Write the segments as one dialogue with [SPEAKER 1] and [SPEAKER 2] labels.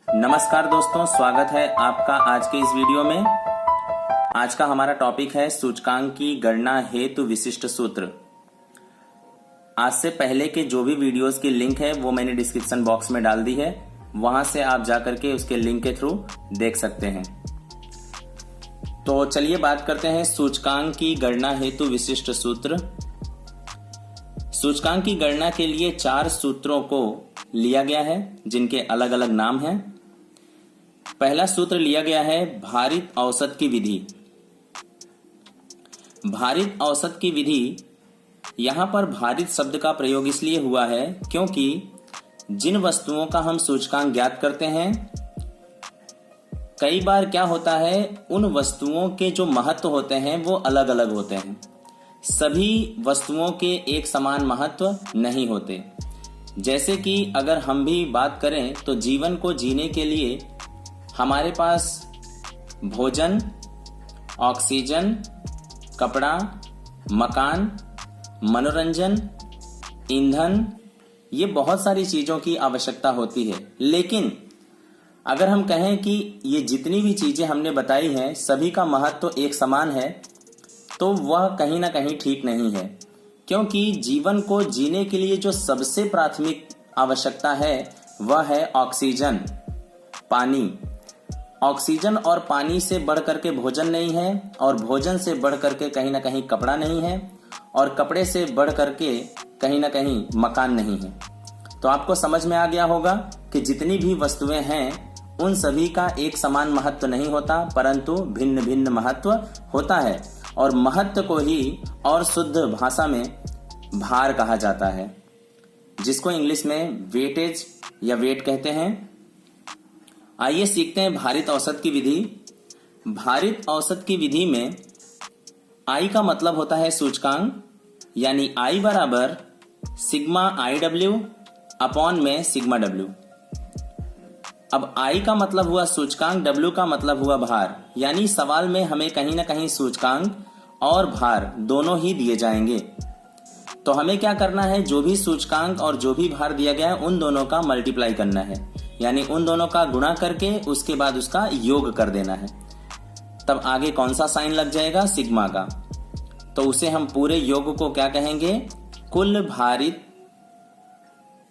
[SPEAKER 1] नमस्कार दोस्तों, स्वागत है आपका आज के इस वीडियो में। आज का हमारा टॉपिक है सूचकांक की गणना हेतु विशिष्ट सूत्र। आज से पहले के जो भी वीडियोस की लिंक है वो मैंने डिस्क्रिप्शन बॉक्स में डाल दी है, वहां से आप जाकर के उसके लिंक के थ्रू देख सकते हैं। तो चलिए बात करते हैं सूचकांक की गणना हेतु विशिष्ट सूत्र। सूचकांक की गणना के लिए 4 सूत्रों को लिया गया है जिनके अलग अलग नाम हैं। पहला सूत्र लिया गया है भारित औसत की विधि। भारित औसत की विधि, यहां पर भारित शब्द का प्रयोग इसलिए हुआ है क्योंकि जिन वस्तुओं का हम सूचकांक ज्ञात करते हैं, कई बार क्या होता है, उन वस्तुओं के जो महत्व होते हैं वो अलग अलग होते हैं। सभी वस्तुओं के एक समान महत्व नहीं होते। जैसे कि अगर हम भी बात करें तो जीवन को जीने के लिए हमारे पास भोजन, ऑक्सीजन, कपड़ा, मकान, मनोरंजन, ईंधन, ये बहुत सारी चीजों की आवश्यकता होती है। लेकिन अगर हम कहें कि ये जितनी भी चीजें हमने बताई हैं सभी का महत्व एक समान है, तो वह कहीं ना कहीं ठीक नहीं है। क्योंकि जीवन को जीने के लिए जो सबसे प्राथमिक आवश्यकता है वह है ऑक्सीजन, पानी। ऑक्सीजन और पानी से बढ़ करके भोजन नहीं है, और भोजन से बढ़ करके कहीं ना कहीं कपड़ा नहीं है, और कपड़े से बढ़ करके कहीं ना कहीं मकान नहीं है। तो आपको समझ में आ गया होगा कि जितनी भी वस्तुएं हैं उन सभी का एक समान महत्व नहीं होता, परंतु भिन्न भिन्न महत्व होता है। और महत्व को ही और शुद्ध भाषा में भार कहा जाता है, जिसको इंग्लिश में वेटेज या वेट कहते हैं। आइए सीखते हैं भारित औसत की विधि। भारित औसत की विधि में I का मतलब होता है सूचकांक, यानी I बराबर सिग्मा IW अपॉन में सिग्मा W। अब I का मतलब हुआ सूचकांक, W का मतलब हुआ भार, यानी सवाल में हमें कहीं ना कहीं सूचकांक और भार दोनों ही दिए जाएंगे। तो हमें क्या करना है, जो भी सूचकांक और जो भी भार दिया गया है उन दोनों का मल्टीप्लाई करना है, यानी उन दोनों का गुणा करके उसके बाद उसका योग कर देना है। तब आगे कौन सा साइन लग जाएगा, सिग्मा का। तो उसे हम पूरे योग को क्या कहेंगे, कुल भारित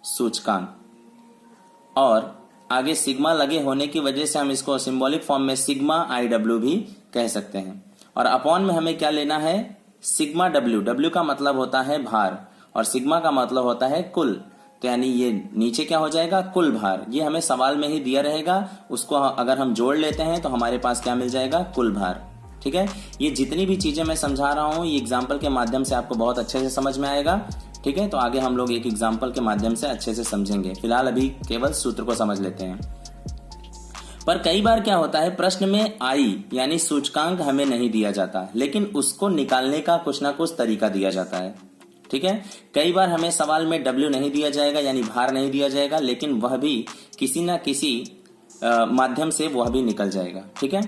[SPEAKER 1] सूचकांक। और आगे सिग्मा लगे होने की वजह से हम इसको सिंबॉलिक फॉर्म में सिग्मा IW भी कह सकते हैं। और अपॉन में हमें क्या लेना है, सिग्मा W। W का मतलब होता है भार और सिग्मा का मतलब होता है कुल। तो यानी ये नीचे क्या हो जाएगा, कुल भार। ये हमें सवाल में ही दिया रहेगा, उसको अगर हम जोड़ लेते हैं तो हमारे पास क्या मिल जाएगा, कुल भार। ठीक है, ये जितनी भी चीजें मैं समझा रहा हूं ये एग्जाम्पल के माध्यम से आपको बहुत अच्छे से समझ में आएगा। ठीक है, तो आगे हम लोग एक एग्जाम्पल के माध्यम से अच्छे से समझेंगे। फिलहाल अभी केवल सूत्र को समझ लेते हैं। पर कई बार क्या होता है, प्रश्न में I यानी सूचकांक हमें नहीं दिया जाता, लेकिन उसको निकालने का कुछ ना कुछ तरीका दिया जाता है। ठीक है, कई बार हमें सवाल में W नहीं दिया जाएगा, यानी भार नहीं दिया जाएगा, लेकिन वह भी किसी ना किसी माध्यम से वह भी निकल जाएगा। ठीक है,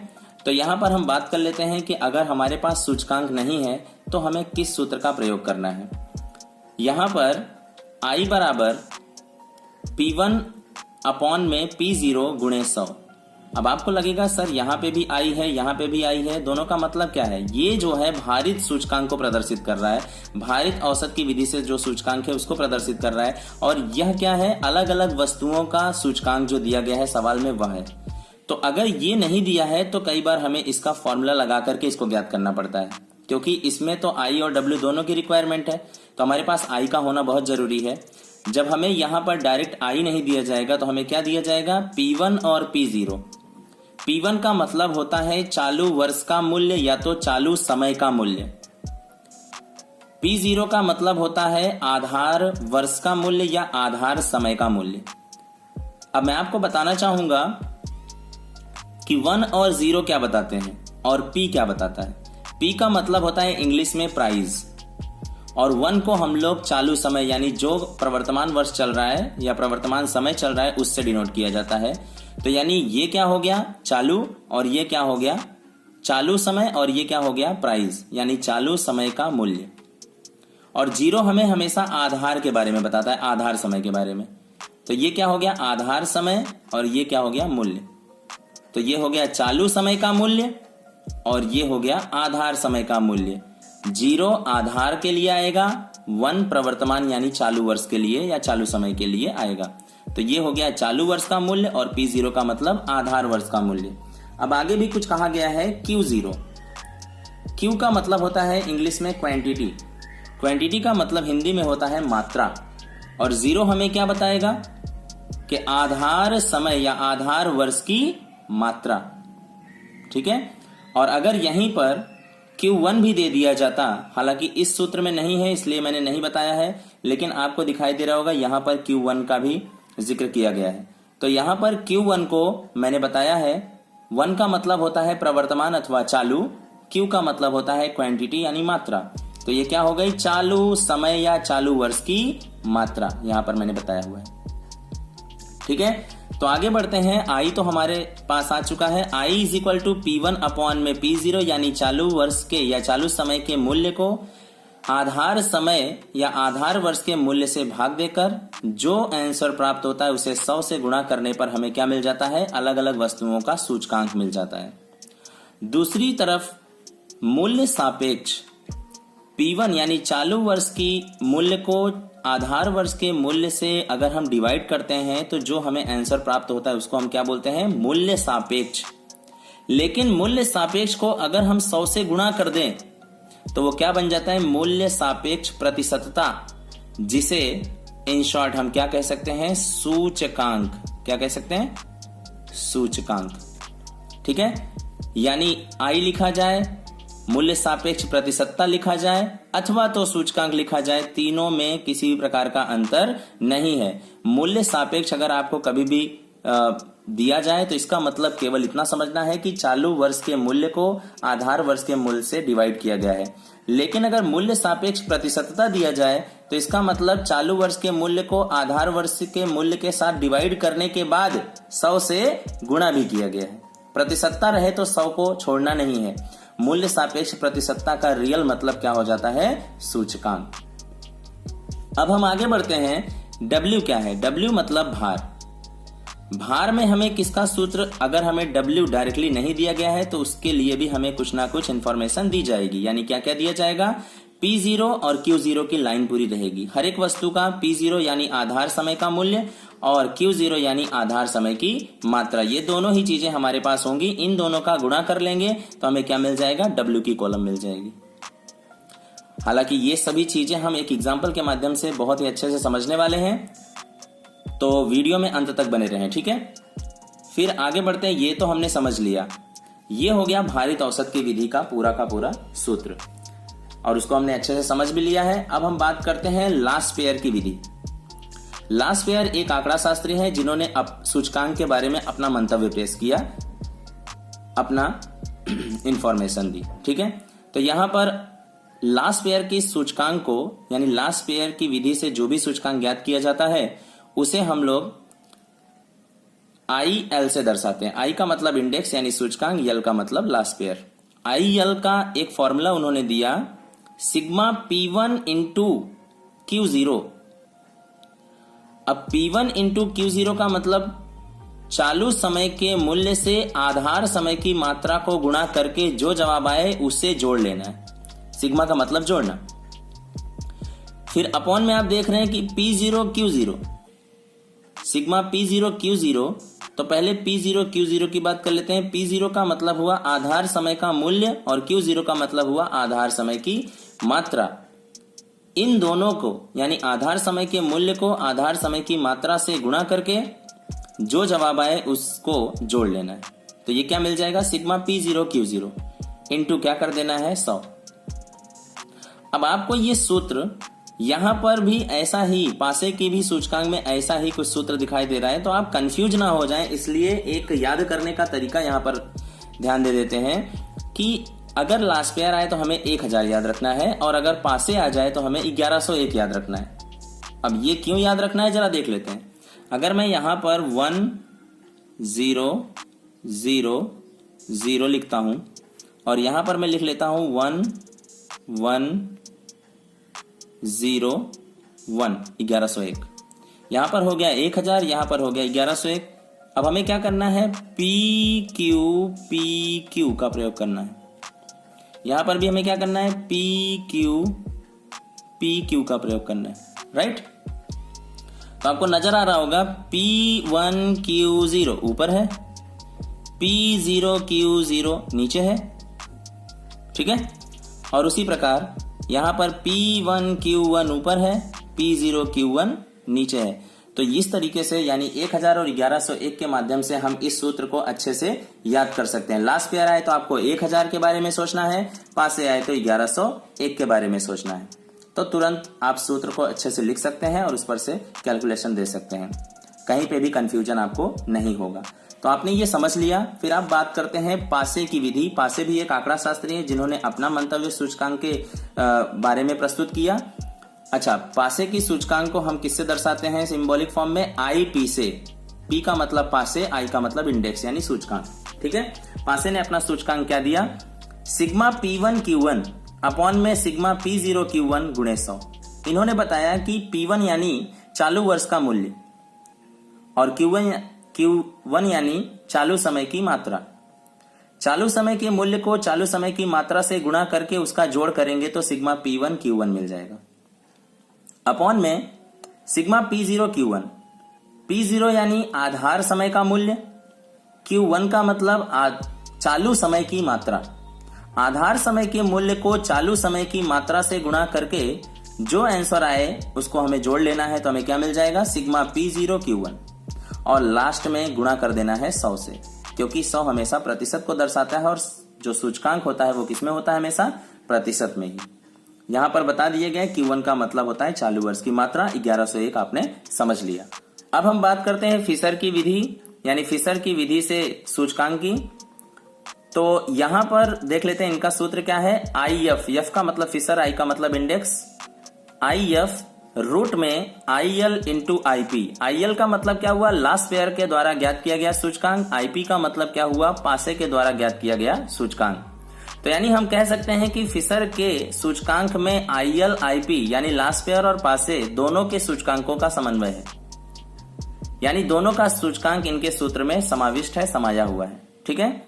[SPEAKER 1] तो यहां पर हम बात कर लेते हैं कि अगर हमारे पास सूचकांक नहीं है तो हमें किस सूत्र का प्रयोग करना है। यहां पर I बराबर P1 अपॉन में P0 गुणे 100। अब आपको लगेगा सर यहाँ पे भी I है, यहाँ पे भी I है, दोनों का मतलब क्या है। ये जो है भारित सूचकांक को प्रदर्शित कर रहा है, भारित औसत की विधि से जो सूचकांक है उसको प्रदर्शित कर रहा है। और यह क्या है, अलग अलग वस्तुओं का सूचकांक जो दिया गया है सवाल में वह है। तो अगर ये नहीं दिया है तो कई बार हमें इसका फॉर्मूला लगा करके इसको ज्ञात करना पड़ता है, क्योंकि इसमें तो I और W दोनों की रिक्वायरमेंट है। तो हमारे पास I का होना बहुत जरूरी है। जब हमें यहाँ पर डायरेक्ट I नहीं दिया जाएगा तो हमें क्या दिया जाएगा, P1 और P0। P1 का मतलब होता है चालू वर्ष का मूल्य या तो चालू समय का मूल्य। P0 का मतलब होता है आधार वर्ष का मूल्य या आधार समय का मूल्य। अब मैं आपको बताना चाहूंगा कि 1 और 0 क्या बताते हैं और P क्या बताता है। P का मतलब होता है इंग्लिश में प्राइस, और 1 को हम लोग चालू समय यानी जो प्रवर्तमान वर्ष चल रहा है या प्रवर्तमान समय चल रहा है उससे डिनोट किया जाता है। तो यानी ये क्या हो गया, चालू, और ये क्या हो गया, चालू समय, और ये क्या हो गया, प्राइस, यानी चालू समय का मूल्य। और 0 हमें हमेशा आधार के बारे में बताता है, आधार समय के बारे में। तो ये क्या हो गया आधार समय और ये क्या हो गया मूल्य। तो ये हो गया चालू समय का मूल्य और ये हो गया आधार समय का मूल्य। 0 आधार के लिए आएगा, 1 प्रवर्तमान यानी चालू वर्ष के लिए या चालू समय के लिए आएगा। तो ये हो गया चालू वर्ष का मूल्य और P0 का मतलब आधार वर्ष का मूल्य। अब आगे भी कुछ कहा गया है Q0। Q का मतलब होता है इंग्लिश में क्वांटिटी। क्वांटिटी का मतलब हिंदी में होता है मात्रा। और 0 हमें क्या बताएगा कि आधार समय या आधार वर्ष की मात्रा। ठीक है। और अगर यहीं पर Q1 भी दे दिया जाता, हालांकि इस सूत्र में नहीं है इसलिए मैंने नहीं बताया है, लेकिन आपको दिखाई दे रहा होगा यहां पर Q1 का भी जिक्र किया गया है। तो यहां पर Q1 को मैंने बताया है, 1 का मतलब होता है प्रवर्तमान अथवा चालू, Q का मतलब होता है क्वांटिटी यानी मात्रा। तो ये क्या हो गई चालू समय या चालू वर्ष की मात्रा, यहां पर मैंने बताया हुआ है। ठीक है। तो आगे बढ़ते हैं। आई तो हमारे पास आ चुका है। I is equal to P1 upon में P0 यानी चालू वर्ष के या चालू समय के मूल्य को आधार समय या आधार वर्ष के मूल्य से भाग देकर जो आंसर प्राप्त होता है उसे 100 से गुणा करने पर हमें क्या मिल जाता है अलग अलग वस्तुओं का सूचकांक मिल जाता है। दूसरी तरफ मूल्य सापेक्ष P1 यानी चालू वर्ष की मूल्य को आधार वर्ष के मूल्य से अगर हम डिवाइड करते हैं तो जो हमें आंसर प्राप्त होता है उसको हम क्या बोलते हैं मूल्य सापेक्ष। लेकिन मूल्य सापेक्ष को अगर हम 100 से गुणा कर दें तो वो क्या बन जाता है मूल्य सापेक्ष प्रतिशतता, जिसे इन शॉर्ट हम क्या कह सकते हैं सूचकांक। क्या कह सकते हैं सूचकांक। ठीक है। यानी I लिखा जाए, मूल्य सापेक्ष प्रतिशतता लिखा जाए अथवा तो सूचकांक लिखा जाए, तीनों में किसी भी प्रकार का अंतर नहीं है। मूल्य सापेक्ष अगर आपको कभी भी दिया जाए तो इसका मतलब केवल इतना समझना है कि चालू वर्ष के मूल्य को आधार वर्ष के मूल्य से डिवाइड किया गया है। लेकिन अगर मूल्य सापेक्ष प्रतिशतता दिया जाए तो इसका मतलब चालू वर्ष के मूल्य को आधार वर्ष के मूल्य के साथ डिवाइड करने के बाद 100 से गुणा भी किया गया है। प्रतिशतता रहे तो 100 को छोड़ना नहीं है। मूल्य सापेक्ष प्रतिशतता का रियल मतलब क्या हो जाता है सूचकांक। अब हम आगे बढ़ते हैं। W क्या है। W मतलब भार। भार में हमें किसका सूत्र, अगर हमें W डायरेक्टली नहीं दिया गया है तो उसके लिए भी हमें कुछ ना कुछ इंफॉर्मेशन दी जाएगी। यानी क्या क्या दिया जाएगा P0 और Q0 की लाइन पूरी रहेगी। हर एक वस्तु का P0 यानी आधार समय का मूल्य और Q0 यानी आधार समय की मात्रा, ये दोनों ही चीजें हमारे पास होंगी। इन दोनों का गुणा कर लेंगे तो हमें क्या मिल जाएगा W की कॉलम मिल जाएगी। हालांकि ये सभी चीजें हम एक एग्जाम्पल के माध्यम से बहुत ही अच्छे से समझने वाले हैं, तो वीडियो में अंत तक बने रहें। ठीक है। फिर आगे बढ़ते हैं। ये तो हमने समझ लिया, ये हो गया भारित औसत की विधि का पूरा सूत्र और उसको हमने अच्छे से समझ भी लिया है। अब हम बात करते हैं लास्पेयर की विधि। लास्पेयर एक आंकड़ा शास्त्री है जिन्होंने सूचकांक के बारे में अपना मंतव्य पेश किया, अपना इंफॉर्मेशन दी। ठीक है। तो यहां पर लास्पेयर की सूचकांक को यानी लास्पेयर की विधि से जो भी सूचकांक ज्ञात किया जाता है उसे हम लोग IL से दर्शाते हैं। I का मतलब इंडेक्स यानी सूचकांक, L का मतलब लास्पेयर। IL का एक फॉर्मूला उन्होंने दिया सिग्मा P1 इंटू Q0। अब P1 इंटू Q0 का मतलब चालू समय के मूल्य से आधार समय की मात्रा को गुणा करके जो जवाब आए उससे जोड़ लेना है। सिग्मा का मतलब जोड़ना। फिर अपॉन में आप देख रहे हैं कि P0 Q0, sigma P0 Q0। तो पहले P0 Q0 की बात कर लेते हैं। P0 का मतलब हुआ आधार समय का मूल्य और Q0 का मतलब हुआ आधार समय की मात्रा। इन दोनों को यानी आधार समय के मूल्य को आधार समय की मात्रा से गुणा करके जो जवाब आए उसको जोड़ लेना है। तो ये क्या मिल जाएगा सिग्मा P0 Q0 इंटू क्या कर देना है 100। अब आपको ये सूत्र यहां पर भी ऐसा ही पासे की भी सूचकांक में ऐसा ही कुछ सूत्र दिखाई दे रहा है, तो आप कंफ्यूज ना हो जाएं, इसलिए एक याद करने का तरीका यहां पर ध्यान दे देते हैं कि अगर लास्पेयर आए तो हमें 1000 याद रखना है और अगर पासे आ जाए तो हमें 1101 याद रखना है। अब ये क्यों याद रखना है जरा देख लेते हैं। अगर मैं यहां पर 1 0 0 0 लिखता हूं और यहां पर मैं लिख लेता हूं 1 1 0 1 1101, यहां पर हो गया 1000, यहां पर हो गया 1101। अब हमें क्या करना है, पी क्यू का प्रयोग करना है। यहां पर भी हमें क्या करना है, पी क्यू का प्रयोग करना है, राइट। तो आपको नजर आ रहा होगा P1Q0 ऊपर है, P0Q0 नीचे है, ठीक है। और उसी प्रकार यहां पर P1Q1 ऊपर है, P0Q1 नीचे है। तो इस तरीके से यानी 1000 और 1101 के माध्यम से हम इस सूत्र को अच्छे से याद कर सकते हैं। लास्ट पेयर आए तो आपको 1000 के बारे में सोचना है, पास से आए तो 1101 के बारे में सोचना है। तो तुरंत आप सूत्र को अच्छे से लिख सकते हैं और उस पर से कैलकुलेशन दे सकते हैं, कहीं पे भी कंफ्यूजन आपको नहीं होगा। तो आपने ये समझ लिया। फिर आप बात करते हैं पासे की विधि। पासे भी एक आंकड़ा शास्त्री है जिन्होंने अपना मंतव्य सूचकांक के बारे में प्रस्तुत किया। अच्छा, पासे की सूचकांक को हम किससे दर्शाते हैं, सिंबॉलिक फॉर्म में IP से। P का मतलब पासे, I का मतलब इंडेक्स यानी सूचकांक, ठीक है। पासे ने अपना सूचकांक क्या दिया, सिग्मा P1Q1 अपॉन में सिग्मा P0Q1 गुणे 100। इन्होंने बताया कि P1 यानी चालू वर्ष का मूल्य और Q1 यानी चालू समय की मात्रा। चालू समय के मूल्य को चालू समय की मात्रा से गुणा करके उसका जोड़ करेंगे तो सिग्मा P1Q1 मिल जाएगा, अपॉन में सिग्मा P0Q1। P0 यानी आधार समय का मूल्य, Q1 का मतलब चालू समय की मात्रा। आधार समय के मूल्य को चालू समय की मात्रा से गुणा करके जो आंसर आए उसको हमें जोड़ लेना है। तो हमें क्या मिल जाएगा, सिग्मा P0Q1, और लास्ट में गुणा कर देना है 100 से, क्योंकि 100 हमेशा प्रतिशत को दर्शाता है और जो सूचकांक होता है वो किसमें होता है, हमेशा प्रतिशत में ही। यहां पर बता दिए गए Q1 का मतलब होता है चालू वर्ष की मात्रा। 1101 आपने समझ लिया। अब हम बात करते हैं फिशर की विधि, यानी फिशर की विधि से सूचकांक की। तो यहां पर देख लेते हैं इनका सूत्र क्या है, IF, F का मतलब फिशर, I का मतलब इंडेक्स। IF रूट में IL इंटू IP। IL का मतलब क्या हुआ, लास्ट पेयर के द्वारा ज्ञात किया गया सूचकांक। IP का मतलब क्या हुआ, पासे के द्वारा ज्ञात किया गया सूचकांक। तो यानी हम कह सकते हैं कि फिशर के सूचकांक में IL IP यानी लास्ट पेयर और पासे दोनों के सूचकांकों का समन्वय है, यानी दोनों का सूचकांक इनके सूत्र में समाविष्ट है, समाया हुआ है, ठीक है।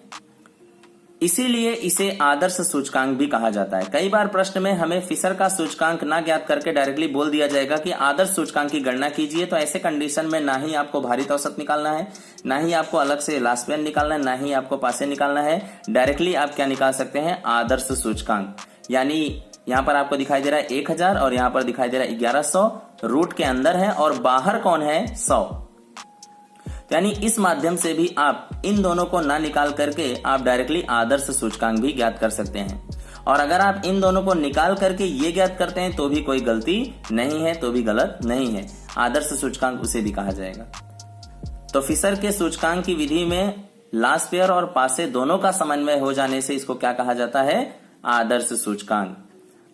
[SPEAKER 1] इसीलिए इसे आदर्श सूचकांक भी कहा जाता है। कई बार प्रश्न में हमें फिशर का सूचकांक ना ज्ञात करके डायरेक्टली बोल दिया जाएगा कि आदर्श सूचकांक की गणना कीजिए। तो ऐसे कंडीशन में ना ही आपको भारित औसत निकालना है, ना ही आपको अलग से लास्ट पेयर निकालना है, ना ही आपको पासे निकालना है। डायरेक्टली आप क्या निकाल सकते हैं, आदर्श सूचकांक। यानी यहाँ पर आपको दिखाई दे रहा है 1000 और यहाँ पर दिखाई दे रहा है 1100, रूट के अंदर है और बाहर कौन है, 100। यानी इस माध्यम से भी आप इन दोनों को ना निकाल करके आप डायरेक्टली आदर्श सूचकांक भी ज्ञात कर सकते हैं। और अगर आप इन दोनों को निकाल करके ये ज्ञात करते हैं तो भी कोई गलती नहीं है, तो भी गलत नहीं है, आदर्श सूचकांक उसे भी कहा जाएगा। तो फिशर के सूचकांक की विधि में लास्ट पेयर और पासे दोनों का समन्वय हो जाने से इसको क्या कहा जाता है, आदर्श सूचकांक।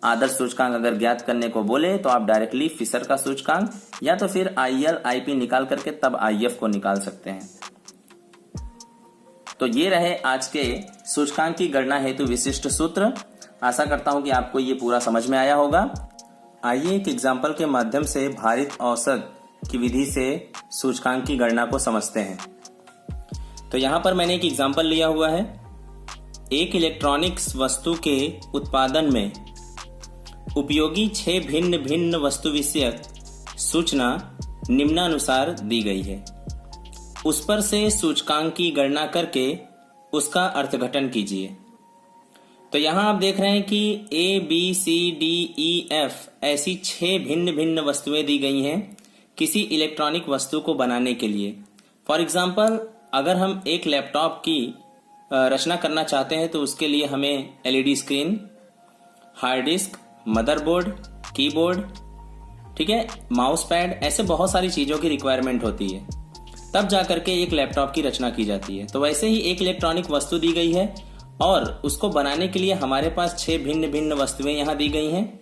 [SPEAKER 1] आदर्श सूचकांक अगर ज्ञात करने को बोले तो आप डायरेक्टली फिशर का सूचकांक या तो फिर IL IP निकाल करके तब IF को निकाल सकते हैं। तो ये रहे आज के सूचकांक की गणना हेतु विशिष्ट सूत्र। आशा करता हूं कि आपको ये पूरा समझ में आया होगा। आइए एक एग्जाम्पल के माध्यम से भारित औसत की विधि से सूचकांक की गणना को समझते हैं। तो यहां पर मैंने एक एग्जाम्पल लिया हुआ है। एक इलेक्ट्रॉनिक्स वस्तु के उत्पादन में उपयोगी 6 भिन्न भिन्न वस्तु विषयक सूचना निम्नानुसार दी गई है। उस पर से सूचकांक की गणना करके उसका अर्थघटन कीजिए। तो यहां आप देख रहे हैं कि A, B, C, D, E, F ऐसी 6 भिन्न भिन्न वस्तुएं दी गई हैं किसी इलेक्ट्रॉनिक वस्तु को बनाने के लिए। फॉर एग्जाम्पल, अगर हम एक लैपटॉप की रचना करना चाहते हैं तो उसके लिए हमें LED screen, hard disk, motherboard, keyboard, ठीक है, माउस पैड, ऐसे बहुत सारी चीजों की रिक्वायरमेंट होती है, तब जाकर के एक लैपटॉप की रचना की जाती है। तो वैसे ही एक इलेक्ट्रॉनिक वस्तु दी गई है और उसको बनाने के लिए हमारे पास 6 भिन्न भिन्न वस्तुएं यहां दी गई हैं।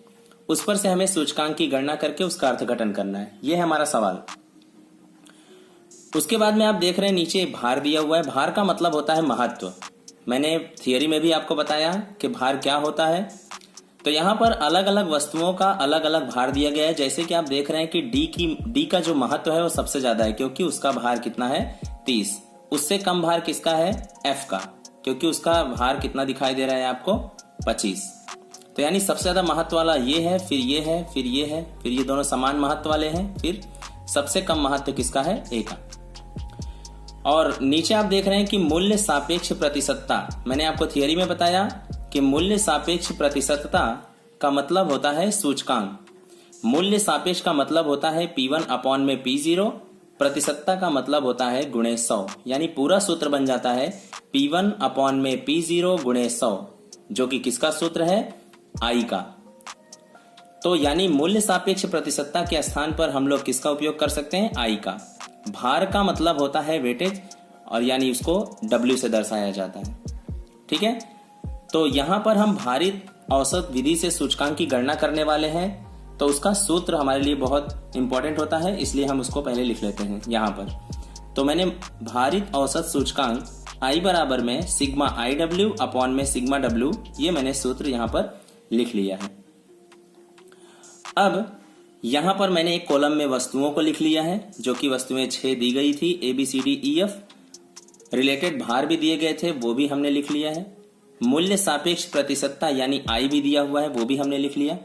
[SPEAKER 1] उस पर से हमें सूचकांक की गणना करके उसका अर्थघटन करना है। यह है हमारा सवाल। उसके बाद में आप देख रहे हैं नीचे भार दिया हुआ है। भार का मतलब होता है महत्व। मैंने थियरी में भी आपको बताया कि भार क्या होता है। तो यहाँ पर अलग अलग वस्तुओं का अलग अलग भार दिया गया है। जैसे कि आप देख रहे हैं कि डी का जो महत्व है वो सबसे ज्यादा है, क्योंकि उसका भार कितना है 30। उससे कम भार किसका है एफ का, क्योंकि उसका भार कितना दिखाई दे रहा है आपको 25। तो यानी सबसे ज्यादा महत्व वाला ये है, फिर ये है, फिर ये है, फिर ये दोनों समान महत्व वाले हैं, फिर सबसे कम महत्व किसका है ए का। और नीचे आप देख रहे हैं कि मूल्य सापेक्ष प्रतिशतता। मैंने आपको थियरी में बताया कि मूल्य सापेक्ष प्रतिशतता का मतलब होता है सूचकांक। मूल्य सापेक्ष का मतलब होता है P1 अपॉन में P0, प्रतिशतता का मतलब होता है गुणे 100। यानी पूरा सूत्र बन जाता है P1 अपॉन में P0 गुणे 100, जो कि किसका सूत्र है I का। तो यानी मूल्य सापेक्ष प्रतिशतता के स्थान पर हम लोग किसका उपयोग कर सकते हैं I का। भार का मतलब होता है वेटेज, और यानी उसको W से दर्शाया जाता है। ठीक है, तो यहां पर हम भारित औसत विधि से सूचकांक की गणना करने वाले हैं, तो उसका सूत्र हमारे लिए बहुत इंपॉर्टेंट होता है, इसलिए हम उसको पहले लिख लेते हैं यहां पर। तो मैंने भारित औसत सूचकांक I बराबर में सिग्मा IW अपॉन में सिग्मा W, ये मैंने सूत्र यहां पर लिख लिया है। अब यहां पर मैंने एक कॉलम में वस्तुओं को लिख लिया है, जो कि वस्तुएं 6 दी गई थी ABCDEF। रिलेटेड भार भी दिए गए थे, वो भी हमने लिख लिया है। मूल्य सापेक्ष प्रतिशतता यानी I भी दिया हुआ है, वो भी हमने लिख लिया।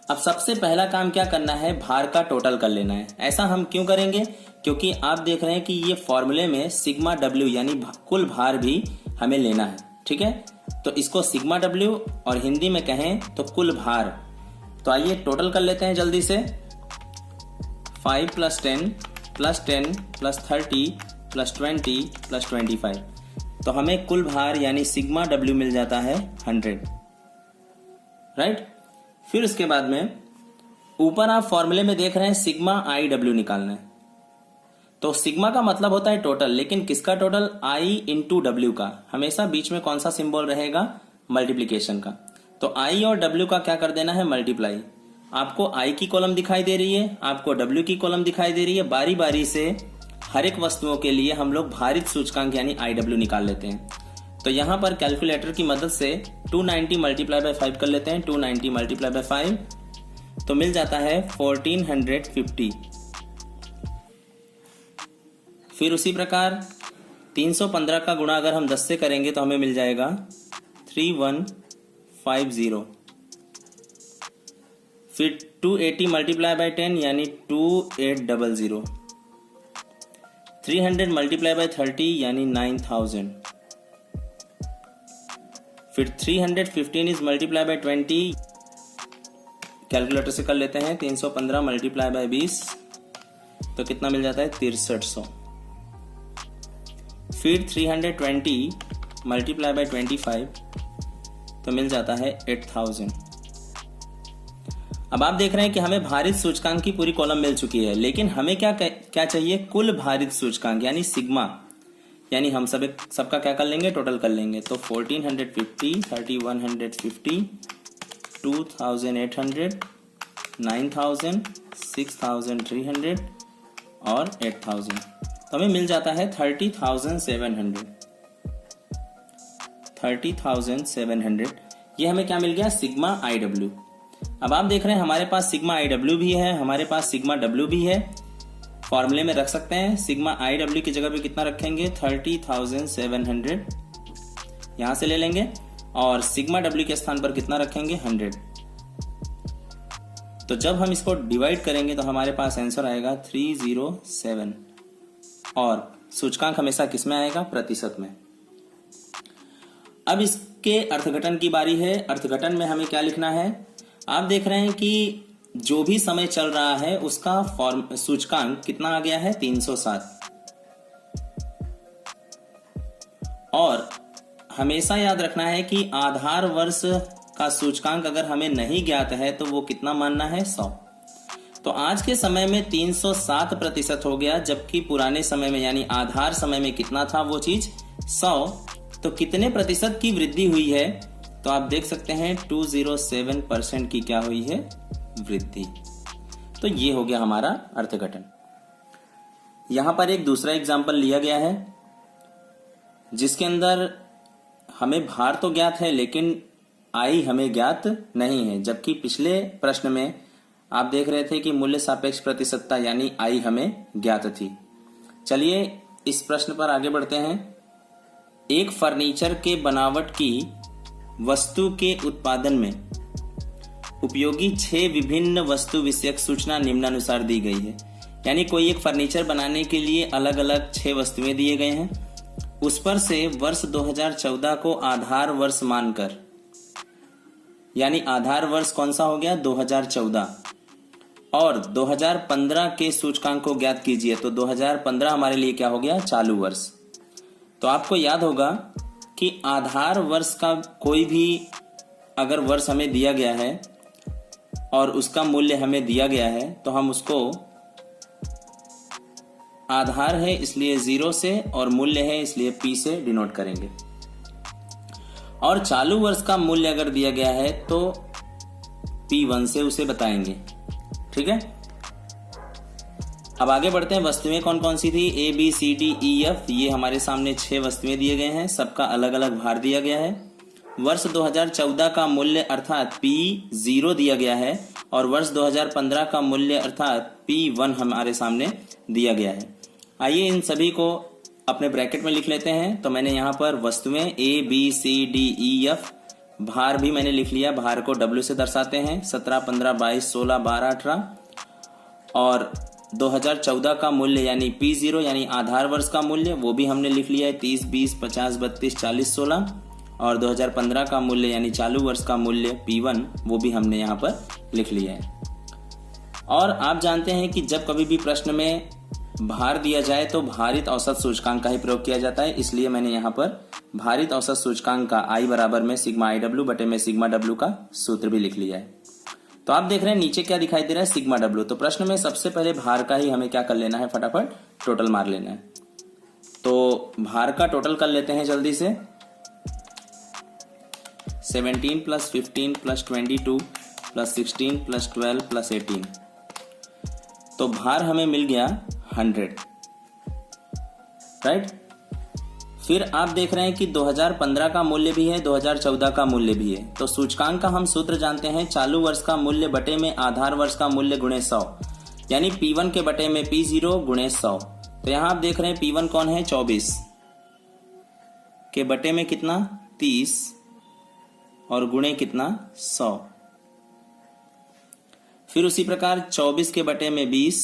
[SPEAKER 1] अब सबसे पहला काम क्या करना है, भार का टोटल कर लेना है। ऐसा हम क्यों करेंगे, क्योंकि आप देख रहे हैं कि ये फॉर्मूले में सिग्मा W यानी कुल भार भी हमें लेना है। ठीक है, तो इसको सिग्मा W और हिंदी में कहें तो कुल भार। तो आइए टोटल कर लेते हैं जल्दी से। 5 + 10 + 10 + 30 + 20 + 25, तो हमें कुल भार यानी सिग्मा W मिल जाता है 100। राइट, फिर उसके बाद में ऊपर आप फॉर्मूले में देख रहे हैं सिग्मा IW निकालना है। तो सिग्मा का मतलब होता है टोटल, लेकिन किसका टोटल, I इंटू W का। हमेशा बीच में कौन सा सिंबल रहेगा, मल्टीप्लीकेशन का। तो I और W का क्या कर देना है, मल्टीप्लाई। आपको I की कॉलम दिखाई दे रही है, आपको W की कॉलम दिखाई दे रही है। बारी बारी से हर एक वस्तुओं के लिए हम लोग भारित सूचकांक यानी IW निकाल लेते हैं। तो यहां पर कैलकुलेटर की मदद से 290 × 5 कर लेते हैं। 290 × 5 तो मिल जाता है 1450। फिर उसी प्रकार 315 का गुणा अगर हम 10 से करेंगे तो हमें मिल जाएगा 3150। फिर 280 × 10 यानी 2800। 300 × 30 यानी 9000। फिर 315 इज मल्टीप्लाई बाय 20, कैलकुलेटर से कर लेते हैं। 315 मल्टीप्लाई बाय 20 तो कितना मिल जाता है 6300। फिर 320 मल्टीप्लाई बाय 25 तो मिल जाता है 8000। अब आप देख रहे हैं कि हमें भारित सूचकांक की पूरी कॉलम मिल चुकी है, लेकिन हमें क्या चाहिए, कुल भारित सूचकांक यानी सिग्मा। यानी हम सबका क्या कर लेंगे, टोटल कर लेंगे। तो 1450, 3150, 2800, 9000, 6300 और 8000, तो हमें मिल जाता है 30,700। 30,700 ये हमें क्या मिल गया, सिग्मा IW। अब आप देख रहे हैं हमारे पास सिग्मा IW भी है, हमारे पास सिग्मा W भी है। फॉर्मूले में रख सकते हैं। सिग्मा IW की जगह पे कितना रखेंगे, 30,700 यहां से ले लेंगे, और सिग्मा W के स्थान पर कितना रखेंगे, 100। तो जब हम इसको डिवाइड करेंगे तो हमारे पास आंसर आएगा 307, और सूचकांक हमेशा किस में आएगा, प्रतिशत में। अब इसके अर्थघटन की बारी है। अर्थघटन में हमें क्या लिखना है, आप देख रहे हैं कि जो भी समय चल रहा है उसका सूचकांक कितना आ गया है, 307। और हमेशा याद रखना है कि आधार वर्ष का सूचकांक अगर हमें नहीं ज्ञात है तो वो कितना मानना है, 100। तो आज के समय में 307% हो गया, जबकि पुराने समय में यानी आधार समय में कितना था वो चीज, 100। तो कितने प्रतिशत की वृद्धि हुई है, तो आप देख सकते हैं 207% की क्या हुई है, वृद्धि। तो ये हो गया हमारा अर्थघटन। यहां पर एक दूसरा एग्जाम्पल लिया गया है जिसके अंदर हमें भार तो ज्ञात है, लेकिन आई हमें ज्ञात नहीं है, जबकि पिछले प्रश्न में आप देख रहे थे कि मूल्य सापेक्ष प्रतिशतता यानी आई हमें ज्ञात थी। चलिए इस प्रश्न पर आगे बढ़ते हैं। एक फर्नीचर के बनावट की वस्तु के उत्पादन में उपयोगी 6 विभिन्न वस्तु विषयक सूचना निम्नानुसार दी गई है। यानी कोई एक फर्नीचर बनाने के लिए अलग अलग 6 वस्तुएं दिए गए हैं, उस पर से वर्ष 2014 को आधार वर्ष मानकर, यानी आधार वर्ष कौन सा हो गया 2014, और 2015 के सूचकांक को ज्ञात कीजिए। तो 2015 हमारे लिए क्या हो गया चालू वर्ष। तो आपको याद होगा कि आधार वर्ष का कोई भी अगर वर्ष हमें दिया गया है और उसका मूल्य हमें दिया गया है तो हम उसको आधार है इसलिए 0 से और मूल्य है इसलिए P से डिनोट करेंगे, और चालू वर्ष का मूल्य अगर दिया गया है तो P1 से उसे बताएंगे। ठीक है, अब आगे बढ़ते हैं। वस्तुएं कौन कौन सी थी? A B C D E F, ये हमारे सामने 6 वस्तुएं दिए गए हैं, सबका अलग अलग भार दिया गया है। वर्ष 2014 का मूल्य अर्थात P0 दिया गया है और वर्ष 2015 का मूल्य अर्थात P1 हमारे सामने दिया गया है। आइए इन सभी को अपने ब्रैकेट में लिख लेते हैं। तो मैंने यहाँ पर वस्तुएं A B C D E F, भार भी मैंने लिख लिया, भार को W से दर्शाते हैं 17, 15, 22, 16, 12, 18, और 2014 का मूल्य यानी P0 यानी आधार वर्ष का मूल्य वो भी हमने लिख लिया है 30, 20, 50, 32, 40, 16, और 2015 का मूल्य यानी चालू वर्ष का मूल्य P1 वो भी हमने यहाँ पर लिख लिया है। और आप जानते हैं कि जब कभी भी प्रश्न में भार दिया जाए तो भारित औसत सूचकांक का ही प्रयोग किया जाता है, इसलिए मैंने यहाँ पर भारित औसत सूचकांक का I बराबर में सिग्मा IW बटे में सिग्मा W का सूत्र भी लिख लिया है। तो आप देख रहे हैं नीचे क्या दिखाई दे रहा है सिग्मा W। तो प्रश्न में सबसे पहले भार का ही हमें क्या कर लेना है, फटाफट टोटल मार लेना है। तो भार का टोटल कर लेते हैं जल्दी से। 17 plus 15 plus 22 plus 16 plus 12 plus 18, तो भार हमें मिल गया 100, राइट। फिर आप देख रहे हैं कि 2015 का मूल्य भी है, 2014 का मूल्य भी है। तो सूचकांक का हम सूत्र जानते हैं, चालू वर्ष का मूल्य बटे में आधार वर्ष का मूल्य गुणे 100, यानी P1 के बटे में P0 गुणे 100। तो यहां आप देख रहे हैं P1 कौन है 24 के बटे में कितना 30 और गुणे कितना 100। फिर उसी प्रकार 24 के बटे में 20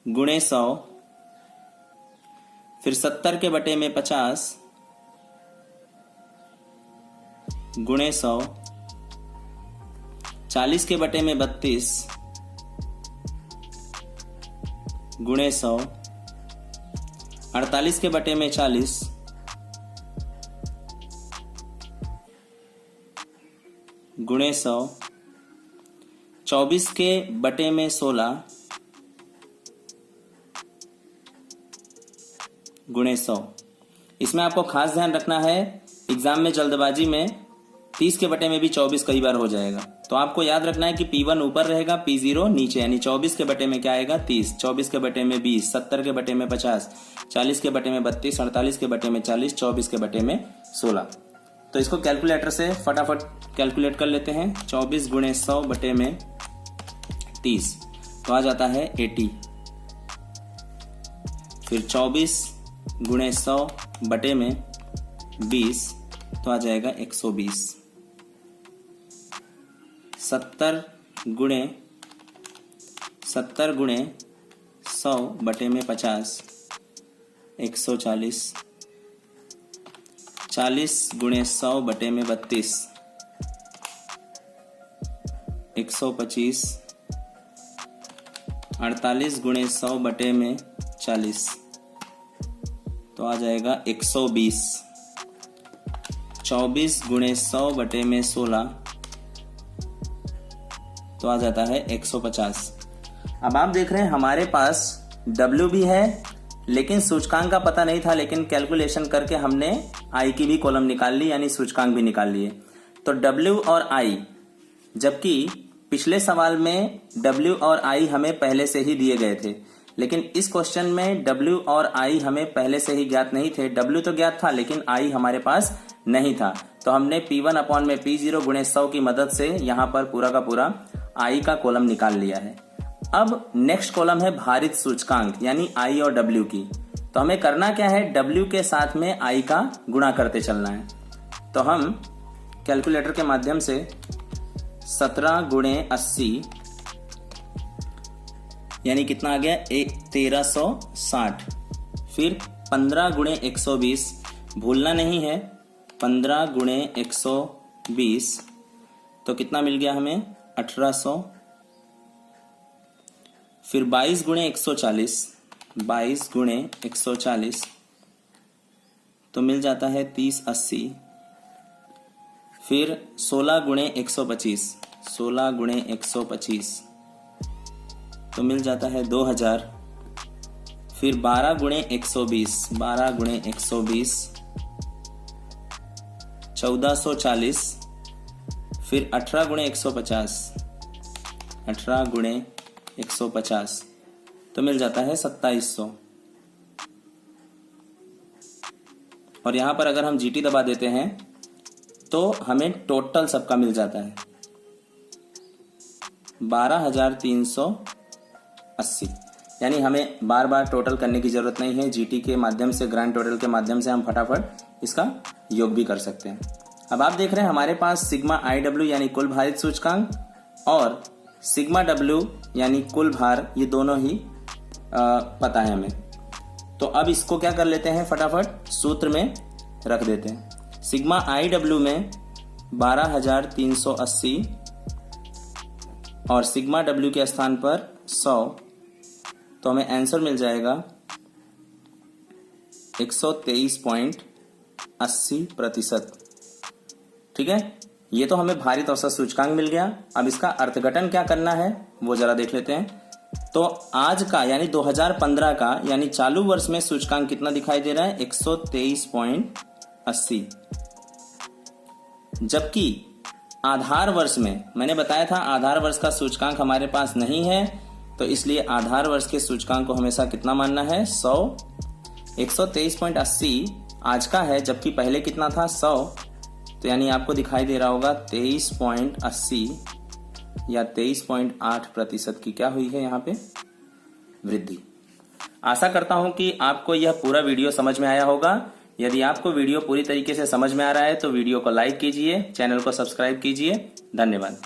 [SPEAKER 1] गुणे 100, फिर 70 के बटे में 50 गुणे 100, 40 के बटे में 32 गुणे 100, 48 के बटे में 40 गुणे 100, 24 के बटे में 16 गुणे 100। इसमें आपको खास ध्यान रखना है, एग्जाम में जल्दबाजी में 30 के बटे में भी 24 कई बार हो जाएगा, तो आपको याद रखना है कि P1 ऊपर रहेगा, P0 नीचे, यानी 24 के बटे में क्या आएगा 30, 24 के बटे में 20, 70 के बटे में 50, 40 के बटे में 32, 48 के बटे में 40, 24 के बटे में 16। तो इसको कैलकुलेटर से फटाफट कैलकुलेट कर लेते हैं। 24 गुणे 100 बटे में 30 तो आ जाता है 80। फिर 24 गुणे 100 बटे में 20 तो आ जाएगा 120। 70 गुणे 100 बटे में 50 140। 40 गुणे 100 बटे में 32 125। 48 गुणे 100 बटे में 40 तो आ जाएगा 120। 24 गुणे 100 बटे में 16 तो आ जाता है 150। अब आप देख रहे हैं हमारे पास W भी है लेकिन सूचकांक का पता नहीं था, लेकिन कैलकुलेशन करके हमने I की भी कॉलम निकाल ली, यानी सूचकांक भी निकाल लिए। तो W और I, जबकि पिछले सवाल में W और I हमें पहले से ही दिए गए थे, लेकिन इस क्वेश्चन में W और I हमें पहले से ही ज्ञात नहीं थे। W तो ज्ञात था लेकिन I हमारे पास नहीं था, तो हमने P1 अपॉन में P0 गुणे 100 की मदद से यहाँ पर पूरा का पूरा I का कॉलम निकाल लिया है। अब नेक्स्ट कॉलम है भारित सूचकांक यानी I और W की। तो हमें करना क्या है, W के साथ में I का गुणा करते चलना है। तो हम कैलकुलेटर के माध्यम से 17 गुणे 80 यानी कितना आ गया 1360, फिर 15 गुणे 120, भूलना नहीं है 15 गुणे 120 तो कितना मिल गया हमें 1800, फिर 22 गुणे 140, 22 गुणे 140 तो मिल जाता है 3080, फिर 16 गुणे 125, 16 गुणे 125 तो मिल जाता है 2000, फिर 12 गुणे 120, 12 गुणे 120 1440, फिर 18 गुणे 150, 18 गुणे 150 तो मिल जाता है 2700। और यहां पर अगर हम GT दबा देते हैं तो हमें टोटल सबका मिल जाता है 12,380, यानी हमें बार बार टोटल करने की जरूरत नहीं है। GT के माध्यम से, ग्रैंड टोटल के माध्यम से हम फटाफट इसका योग भी कर सकते हैं। अब आप देख रहे हैं हमारे पास सिग्मा IW यानी कुल भारित सूचकांक और सिग्मा W यानी कुल भार, ये दोनों ही पता है हमें। तो अब इसको क्या कर लेते हैं, फटाफट सूत्र में रख देते हैं। सिग्मा IW में 12,380 और सिग्मा W के स्थान पर 100, तो हमें आंसर मिल जाएगा 123.80%। ठीक है, ये तो हमें भारित औसत सूचकांक मिल गया। अब इसका अर्थघटन क्या करना है वो जरा देख लेते हैं। तो आज का यानी 2015 का यानी चालू वर्ष में सूचकांक कितना दिखाई दे रहा है 123.80, जबकि आधार वर्ष में मैंने बताया था आधार वर्ष का सूचकांक हमारे पास नहीं है, तो इसलिए आधार वर्ष के सूचकांक को हमेशा कितना मानना है 100। 123.80 आज का है, जबकि पहले कितना था 100, तो यानी आपको दिखाई दे रहा होगा 23.80 या 23.8% की क्या हुई है यहाँ पे वृद्धि। आशा करता हूं कि आपको यह पूरा वीडियो समझ में आया होगा। यदि आपको वीडियो पूरी तरीके से समझ में आ रहा है तो वीडियो को लाइक कीजिए, चैनल को सब्सक्राइब कीजिए। धन्यवाद।